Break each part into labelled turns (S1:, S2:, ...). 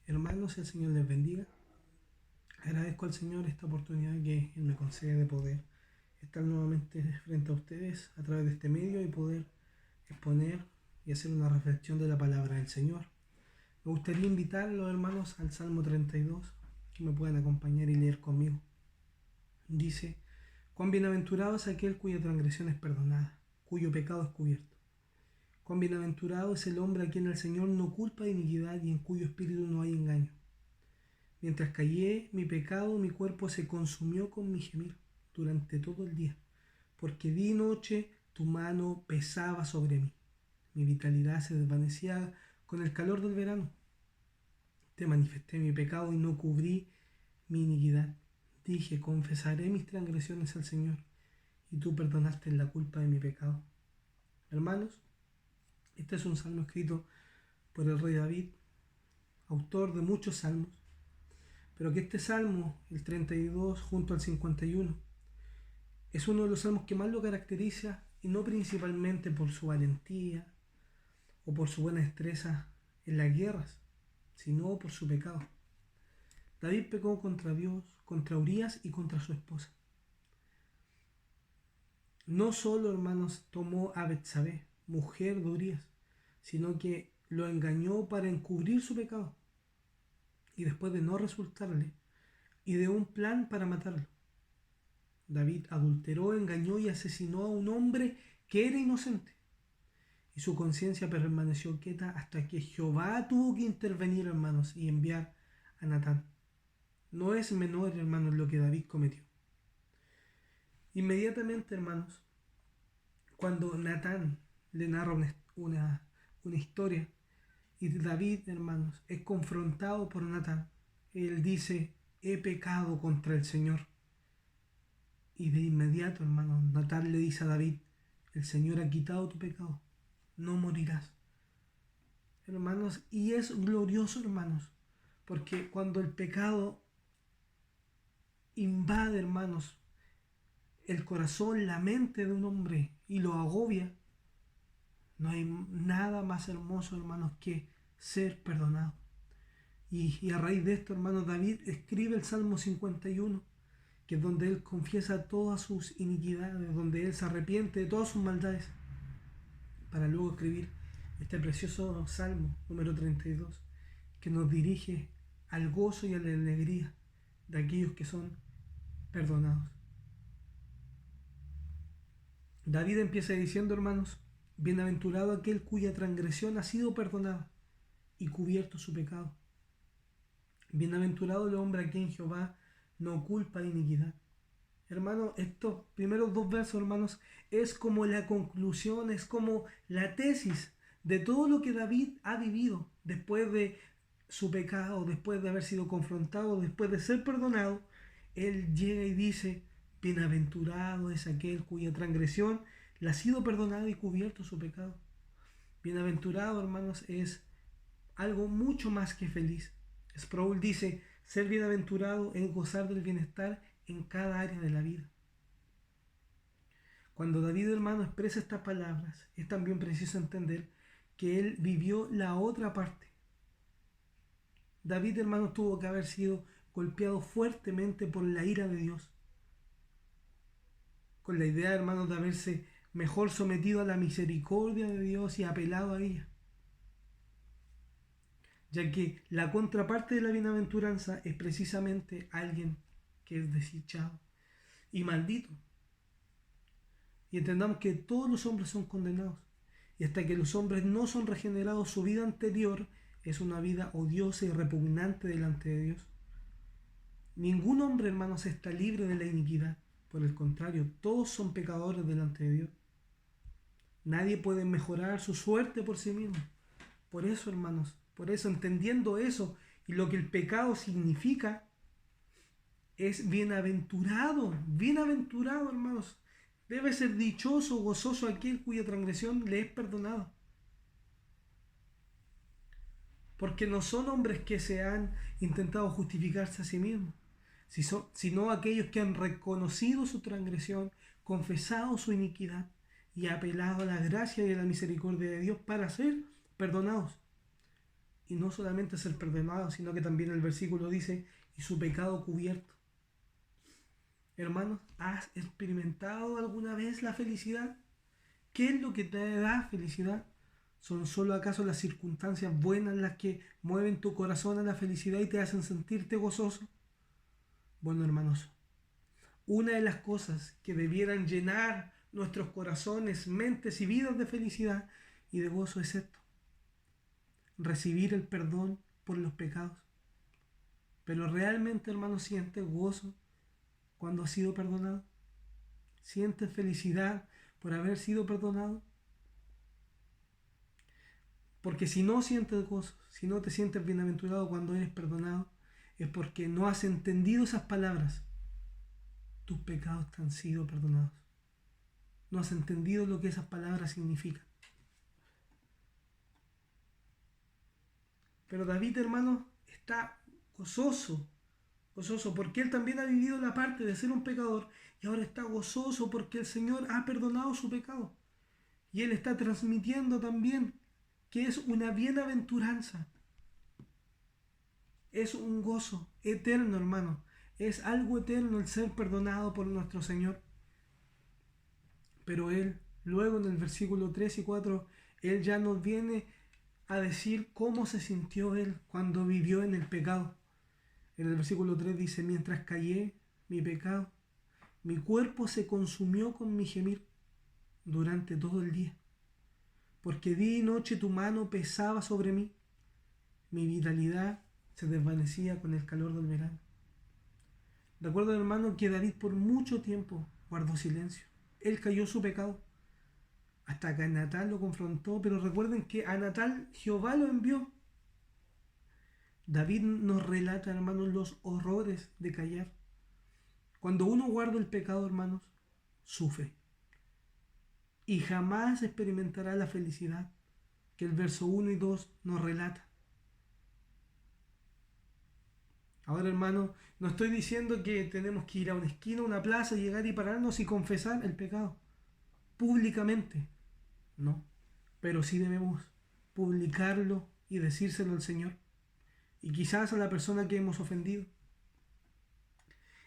S1: Hermanos, el Señor les bendiga. Agradezco al Señor esta oportunidad que Él me concede de poder estar nuevamente frente a ustedes a través de este medio y poder exponer y hacer una reflexión de la palabra del Señor. Me gustaría invitar a los hermanos al Salmo 32, que me puedan acompañar y leer conmigo. Dice: cuán bienaventurado es aquel cuya transgresión es perdonada, cuyo pecado es cubierto. Cuán bienaventurado es el hombre a quien el Señor no culpa de iniquidad y en cuyo espíritu no hay engaño. Mientras callé mi pecado, mi cuerpo se consumió con mi gemir durante todo el día, porque día y noche tu mano pesaba sobre mí. Mi vitalidad se desvanecía con el calor del verano. Te manifesté mi pecado y no cubrí mi iniquidad. Dije: confesaré mis transgresiones al Señor, y tú perdonaste la culpa de mi pecado. Hermanos, este es un salmo escrito por el rey David, autor de muchos salmos, pero que este salmo, el 32 junto al 51, es uno de los salmos que más lo caracteriza, y no principalmente por su valentía o por su buena destreza en las guerras, sino por su pecado. David pecó contra Dios, contra Urías y contra su esposa. No solo, hermanos, tomó a Betsabé, mujer de Urías, sino que lo engañó para encubrir su pecado, y después de no resultarle, ideó un plan para matarlo. David adulteró, engañó y asesinó a un hombre que era inocente, y su conciencia permaneció quieta hasta que Jehová tuvo que intervenir, hermanos, y enviar a Natán. No es menor, hermanos, lo que David cometió. Inmediatamente, hermanos, cuando Natán le narra una historia, y David, hermanos, es confrontado por Natán, él dice: he pecado contra el Señor. Y de inmediato, hermanos, Natán le dice a David: el Señor ha quitado tu pecado, no morirás. Hermanos, y es glorioso, hermanos, porque cuando el pecado invade, hermanos, el corazón, la mente de un hombre y lo agobia, no hay nada más hermoso, hermanos, que ser perdonado. Y a raíz de esto, hermanos, David escribe el Salmo 51, que es donde él confiesa todas sus iniquidades, donde él se arrepiente de todas sus maldades, para luego escribir este precioso Salmo número 32, que nos dirige al gozo y a la alegría de aquellos que son perdonados. David empieza diciendo, hermanos: bienaventurado aquel cuya transgresión ha sido perdonada y cubierto su pecado. Bienaventurado el hombre a quien Jehová no culpa de iniquidad. Hermanos, estos primeros dos versos, hermanos, es como la conclusión, es como la tesis de todo lo que David ha vivido después de su pecado, después de haber sido confrontado, después de ser perdonado. Él llega y dice: bienaventurado es aquel cuya transgresión le ha sido perdonada y cubierto su pecado. Bienaventurado, hermanos, es algo mucho más que feliz. Sproul dice: ser bienaventurado es gozar del bienestar en cada área de la vida. Cuando David, hermano, expresa estas palabras, es también preciso entender que él vivió la otra parte. David, hermano, tuvo que haber sido golpeado fuertemente por la ira de Dios, con la idea, hermanos, de haberse mejor sometido a la misericordia de Dios y apelado a ella, ya que la contraparte de la bienaventuranza es precisamente alguien que es desdichado y maldito. Y entendamos que todos los hombres son condenados, y hasta que los hombres no son regenerados, su vida anterior es una vida odiosa y repugnante delante de Dios. Ningún hombre, hermanos, está libre de la iniquidad. Por el contrario, todos son pecadores delante de Dios. Nadie puede mejorar su suerte por sí mismo. Por eso, hermanos, por eso, entendiendo eso y lo que el pecado significa, es bienaventurado, bienaventurado, hermanos. Debe ser dichoso, gozoso aquel cuya transgresión le es perdonada. Porque no son hombres que se han intentado justificarse a sí mismos, sino aquellos que han reconocido su transgresión, confesado su iniquidad y apelado a la gracia y a la misericordia de Dios para ser perdonados. Y no solamente ser perdonado, sino que también el versículo dice, y su pecado cubierto. Hermanos, ¿has experimentado alguna vez la felicidad? ¿Qué es lo que te da felicidad? ¿Son solo acaso las circunstancias buenas las que mueven tu corazón a la felicidad y te hacen sentirte gozoso? Bueno, hermanos, una de las cosas que debieran llenar nuestros corazones, mentes y vidas de felicidad y de gozo es esto: recibir el perdón por los pecados. Pero realmente, hermanos, ¿sientes gozo cuando has sido perdonado? ¿Sientes felicidad por haber sido perdonado? Porque si no sientes gozo, si no te sientes bienaventurado cuando eres perdonado, es porque no has entendido esas palabras. Tus pecados te han sido perdonados. No has entendido lo que esas palabras significan. Pero David, hermano, está gozoso, gozoso porque él también ha vivido la parte de ser un pecador y ahora está gozoso porque el Señor ha perdonado su pecado. Y él está transmitiendo también que es una bienaventuranza. Es un gozo eterno, hermano. Es algo eterno el ser perdonado por nuestro Señor. Pero Él, luego en el versículo 3 y 4, Él ya nos viene a decir cómo se sintió Él cuando vivió en el pecado. En el versículo 3 dice, mientras callé mi pecado, mi cuerpo se consumió con mi gemir durante todo el día. Porque día y noche tu mano pesaba sobre mí. Mi vitalidad se desvanecía con el calor del verano. Recuerdo, hermano, que David por mucho tiempo guardó silencio. Él cayó su pecado. Hasta que a Natal lo confrontó, pero recuerden que a Natal Jehová lo envió. David nos relata, hermanos, los horrores de callar. Cuando uno guarda el pecado, hermanos, sufre. Y jamás experimentará la felicidad que el verso 1 y 2 nos relata. Ahora, hermano, no estoy diciendo que tenemos que ir a una esquina, a una plaza, llegar y pararnos y confesar el pecado públicamente. No, pero sí debemos publicarlo y decírselo al Señor. Y quizás a la persona que hemos ofendido.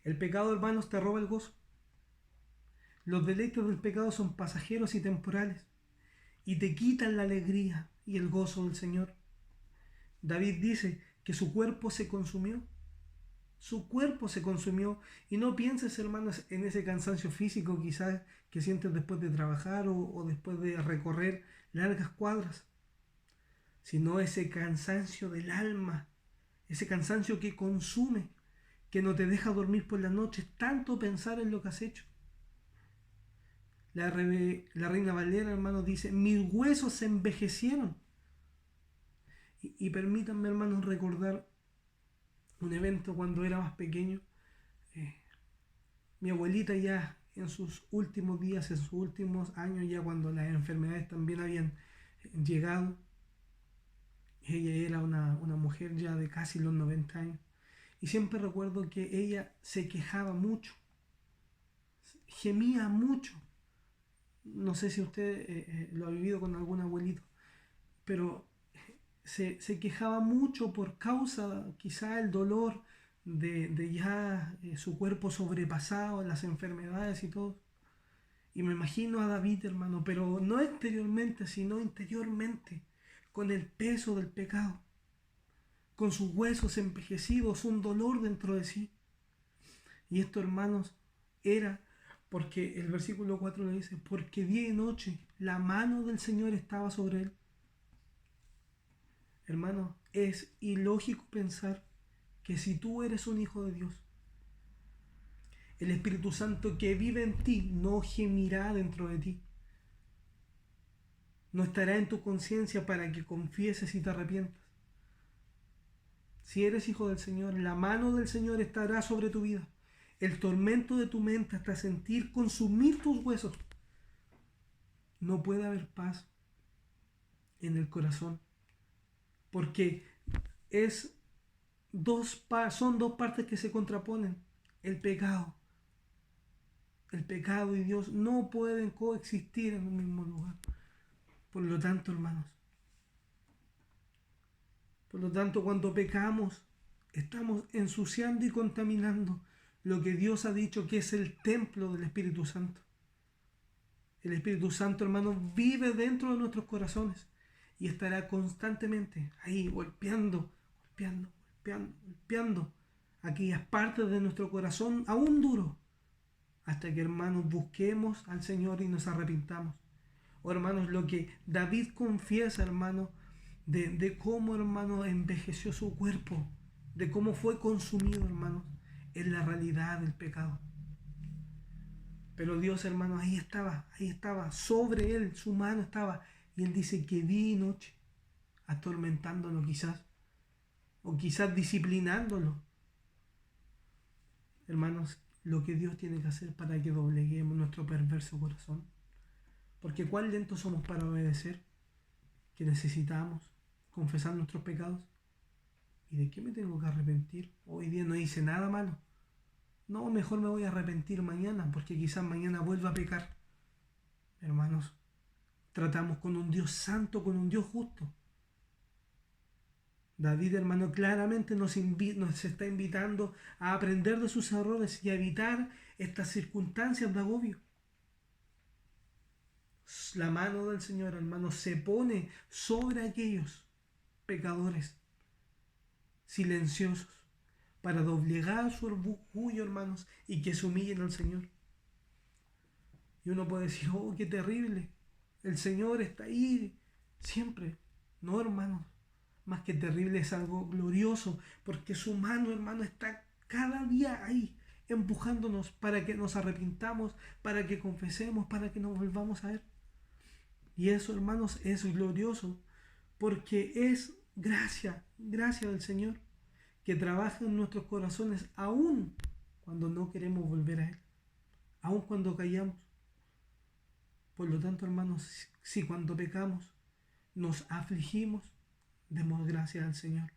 S1: El pecado, hermanos, te roba el gozo. Los deleites del pecado son pasajeros y temporales y te quitan la alegría y el gozo del Señor. David dice que su cuerpo se consumió. Su cuerpo se consumió. Y no pienses, hermanos, en ese cansancio físico quizás que sientes después de trabajar o después de recorrer largas cuadras, sino ese cansancio del alma, ese cansancio que consume, que no te deja dormir por las noches, tanto pensar en lo que has hecho. La Reina Valera, hermanos, dice, mis huesos se envejecieron. Y permítanme, hermanos, recordar un evento cuando era más pequeño. Mi abuelita ya en sus últimos días, en sus últimos años, ya cuando las enfermedades también habían llegado, ella era una mujer ya de casi los 90 años. Y siempre recuerdo que ella se quejaba mucho, gemía mucho. No sé si usted lo ha vivido con algún abuelito, pero se quejaba mucho por causa quizá el dolor de ya su cuerpo sobrepasado, las enfermedades y todo. Y me imagino a David, hermano, pero no exteriormente, sino interiormente, con el peso del pecado, con sus huesos envejecidos, un dolor dentro de sí. Y esto, hermanos, era porque el versículo 4 le dice, porque día y noche la mano del Señor estaba sobre él. Hermano, es ilógico pensar que si tú eres un hijo de Dios, el Espíritu Santo que vive en ti no gemirá dentro de ti. No estará en tu conciencia para que confieses y te arrepientas. Si eres hijo del Señor, la mano del Señor estará sobre tu vida. El tormento de tu mente hasta sentir consumir tus huesos. No puede haber paz en el corazón. Porque son dos partes que se contraponen. El pecado y Dios no pueden coexistir en un mismo lugar. Por lo tanto, hermanos, Por lo tanto, cuando pecamos, estamos ensuciando y contaminando lo que Dios ha dicho que es el templo del Espíritu Santo. El Espíritu Santo, hermanos, vive dentro de nuestros corazones y estará constantemente ahí golpeando, golpeando, golpeando, golpeando aquellas partes de nuestro corazón aún duro, hasta que, hermanos, busquemos al Señor y nos arrepintamos. O, hermanos, lo que David confiesa, hermanos, de cómo, hermanos, envejeció su cuerpo, de cómo fue consumido, hermanos, en la realidad del pecado. Pero Dios, hermanos, ahí estaba, sobre él, su mano estaba, y él dice que día y noche, atormentándolo quizás, o quizás disciplinándolo. Hermanos, lo que Dios tiene que hacer para que dobleguemos nuestro perverso corazón. Porque cuán lentos somos para obedecer, que necesitamos confesar nuestros pecados. ¿Y de qué me tengo que arrepentir? Hoy día no hice nada malo. No, mejor me voy a arrepentir mañana, porque quizás mañana vuelva a pecar. Hermanos, tratamos con un Dios santo, con un Dios justo. David, hermano, claramente nos está invitando a aprender de sus errores y a evitar estas circunstancias de agobio. La mano del Señor, hermano, se pone sobre aquellos pecadores silenciosos para doblegar su orgullo, hermanos, y que se humillen al Señor. Y uno puede decir, oh, qué terrible, el Señor está ahí siempre. No, hermanos, más que terrible, es algo glorioso, porque su mano, hermano, está cada día ahí, empujándonos para que nos arrepintamos, para que confesemos, para que nos volvamos a Él. Y eso, hermanos, es glorioso, porque es gracia del Señor, que trabaja en nuestros corazones, aún cuando no queremos volver a Él, aún cuando callamos. Por lo tanto, hermanos, si cuando pecamos nos afligimos, demos gracias al Señor.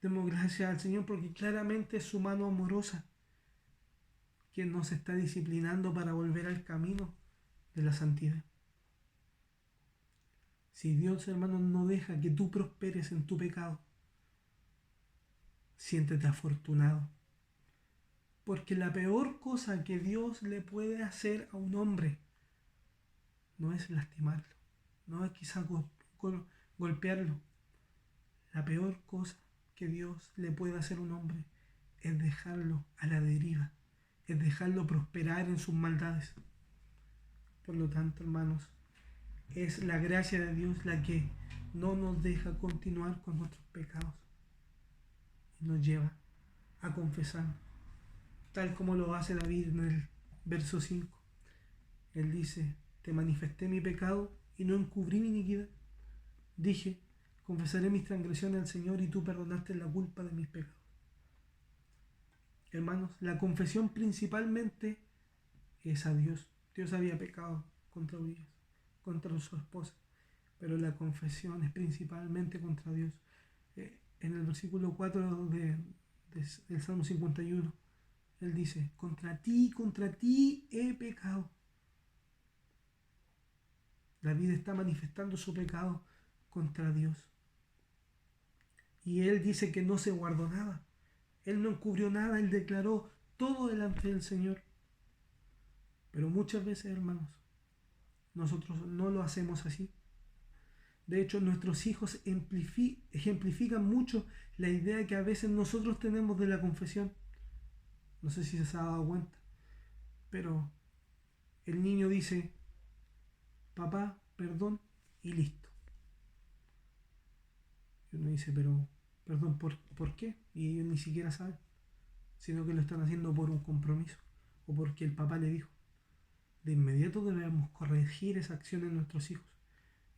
S1: Demos gracias al Señor porque claramente es su mano amorosa quien nos está disciplinando para volver al camino de la santidad. Si Dios, hermano, no deja que tú prosperes en tu pecado, siéntete afortunado. Porque la peor cosa que Dios le puede hacer a un hombre no es lastimarlo, no es quizás golpearlo. La peor cosa que Dios le puede hacer a un hombre es dejarlo a la deriva, es dejarlo prosperar en sus maldades. Por lo tanto, hermanos, es la gracia de Dios la que no nos deja continuar con nuestros pecados y nos lleva a confesar, tal como lo hace David en el verso 5. Él dice, te manifesté mi pecado y no encubrí mi iniquidad. Dije, confesaré mis transgresiones al Señor y tú perdonaste la culpa de mis pecados. Hermanos, la confesión principalmente es a Dios. Dios había pecado contra Urias, contra su esposa, pero la confesión es principalmente contra Dios. En el versículo 4 del Salmo 51, Él dice, contra ti he pecado. David está manifestando su pecado contra Dios. Y él dice que no se guardó nada. Él no encubrió nada, él declaró todo delante del Señor. Pero muchas veces, hermanos, nosotros no lo hacemos así. De hecho, nuestros hijos ejemplifican mucho la idea que a veces nosotros tenemos de la confesión. No sé si se ha dado cuenta, pero el niño dice, papá, perdón, y listo. Y uno dice, pero, perdón, ¿por qué? Y ellos ni siquiera saben, sino que lo están haciendo por un compromiso, o porque el papá le dijo. De inmediato debemos corregir esa acción en nuestros hijos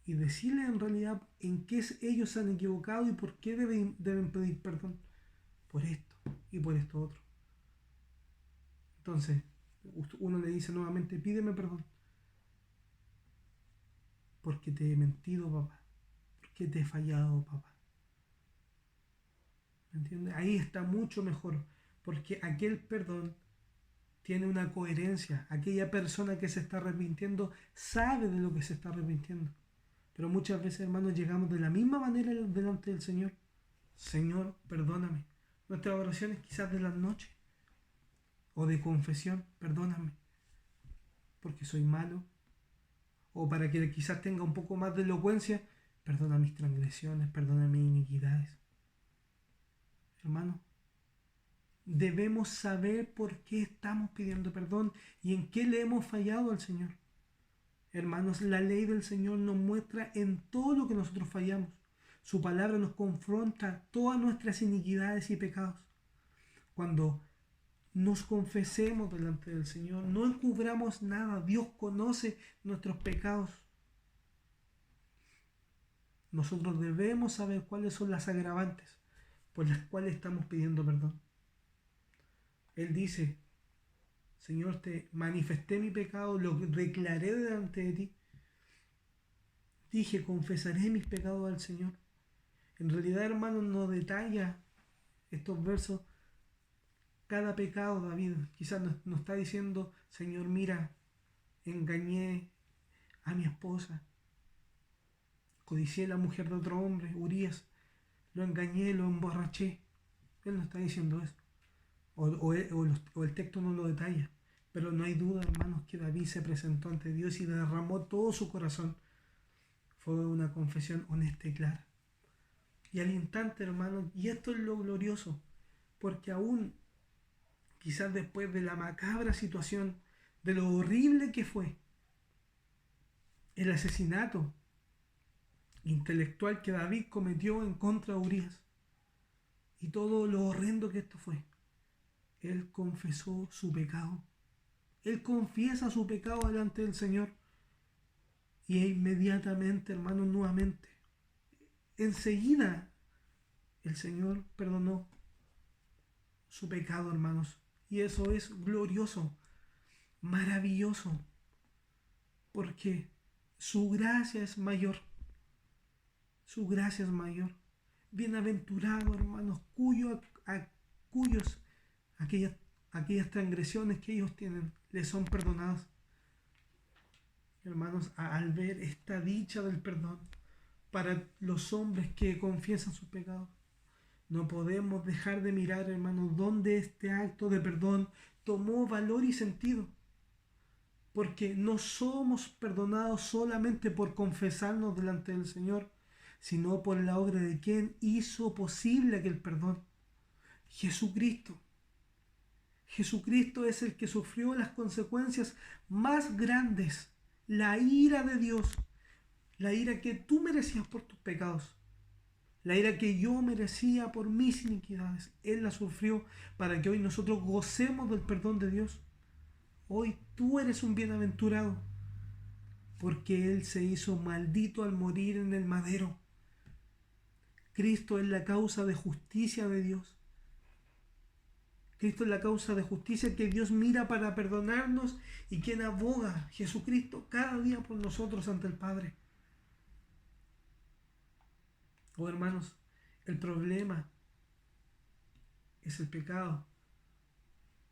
S1: y decirles en realidad en qué ellos se han equivocado y por qué deben pedir perdón por esto y por esto otro. Entonces, uno le dice nuevamente, pídeme perdón porque te he mentido, papá, porque te he fallado, papá. ¿Me entiendes? Ahí está mucho mejor, porque aquel perdón tiene una coherencia. Aquella persona que se está arrepintiendo sabe de lo que se está arrepintiendo. Pero muchas veces, hermanos, llegamos de la misma manera delante del Señor. Señor, perdóname. Nuestras oraciones quizás de la noche o de confesión, perdóname, porque soy malo. O para que quizás tenga un poco más de elocuencia, perdona mis transgresiones, perdona mis iniquidades. Hermano, debemos saber por qué estamos pidiendo perdón y en qué le hemos fallado al Señor. Hermanos, la ley del Señor nos muestra en todo lo que nosotros fallamos. Su palabra nos confronta todas nuestras iniquidades y pecados. Cuando nos confesemos delante del Señor, no encubramos nada. Dios conoce nuestros pecados. Nosotros debemos saber cuáles son las agravantes por las cuales estamos pidiendo perdón. Él dice, Señor, te manifesté mi pecado, lo declaré delante de ti. Dije, confesaré mis pecados al Señor. En realidad, hermanos, no detalla estos versos cada pecado. David quizás nos está diciendo, Señor, mira, engañé a mi esposa, codicié a la mujer de otro hombre, Urías, lo engañé, lo emborraché. Él no está diciendo eso. O el texto no lo detalla. Pero no hay duda, hermanos, que David se presentó ante Dios y derramó todo su corazón. Fue una confesión honesta y clara. Y al instante, hermanos, y esto es lo glorioso, porque aún, quizás después de la macabra situación, de lo horrible que fue el asesinato intelectual que David cometió en contra de Urías, y todo lo horrendo que esto fue, él confesó su pecado. Él confiesa su pecado delante del Señor. Y inmediatamente, hermanos, nuevamente, enseguida, el Señor perdonó su pecado, hermanos. Y eso es glorioso, maravilloso, porque su gracia es mayor. Su gracia es mayor. Bienaventurado, hermanos, cuyos aquellas transgresiones que ellos tienen les son perdonadas. Hermanos, al ver esta dicha del perdón para los hombres que confiesan sus pecados, no podemos dejar de mirar, hermanos, dónde este acto de perdón tomó valor y sentido. Porque no somos perdonados solamente por confesarnos delante del Señor, sino por la obra de quien hizo posible aquel perdón. Jesucristo. Jesucristo es el que sufrió las consecuencias más grandes, la ira de Dios, la ira que tú merecías por tus pecados, la ira que yo merecía por mis iniquidades. Él la sufrió para que hoy nosotros gocemos del perdón de Dios. Hoy tú eres un bienaventurado, porque Él se hizo maldito al morir en el madero. Cristo es la causa de justicia de Dios. Cristo es la causa de justicia que Dios mira para perdonarnos y quien aboga, Jesucristo, cada día por nosotros ante el Padre. Oh, hermanos, el problema es el pecado.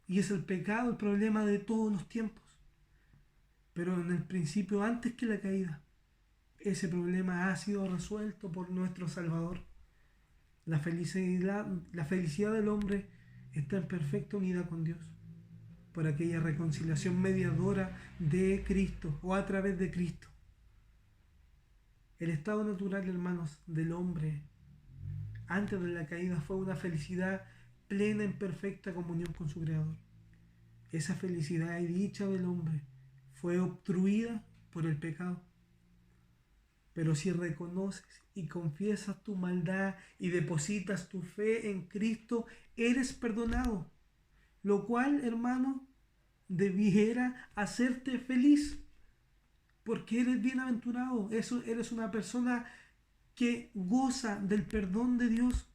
S1: Y es el pecado el problema de todos los tiempos. Pero en el principio, antes que la caída, ese problema ha sido resuelto por nuestro Salvador. La felicidad del hombre está en perfecta unidad con Dios, por aquella reconciliación mediadora de Cristo o a través de Cristo. El estado natural, hermanos, del hombre antes de la caída fue una felicidad plena en perfecta comunión con su Creador. Esa felicidad y dicha del hombre fue obstruida por el pecado. Pero si reconoces y confiesas tu maldad y depositas tu fe en Cristo, eres perdonado. Lo cual, hermano, debiera hacerte feliz. Porque eres bienaventurado. Eres una persona que goza del perdón de Dios.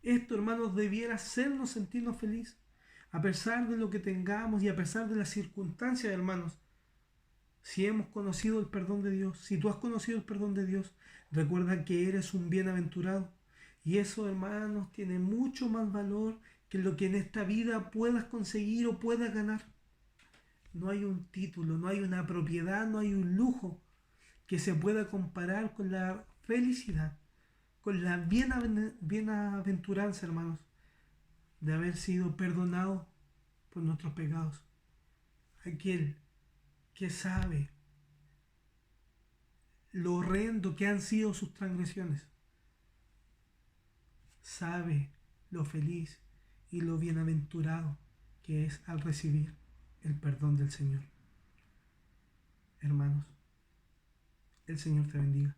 S1: Esto, hermanos, debiera hacernos sentirnos felices. A pesar de lo que tengamos y a pesar de las circunstancias, hermanos. Si hemos conocido el perdón de Dios, si tú has conocido el perdón de Dios, recuerda que eres un bienaventurado. Y eso, hermanos, tiene mucho más valor que lo que en esta vida puedas conseguir o puedas ganar. No hay un título, no hay una propiedad, no hay un lujo que se pueda comparar con la felicidad, con la bienaventuranza, hermanos, de haber sido perdonado por nuestros pecados. Aquel que sabe lo horrendo que han sido sus transgresiones, sabe lo feliz y lo bienaventurado que es al recibir el perdón del Señor. Hermanos, el Señor te bendiga.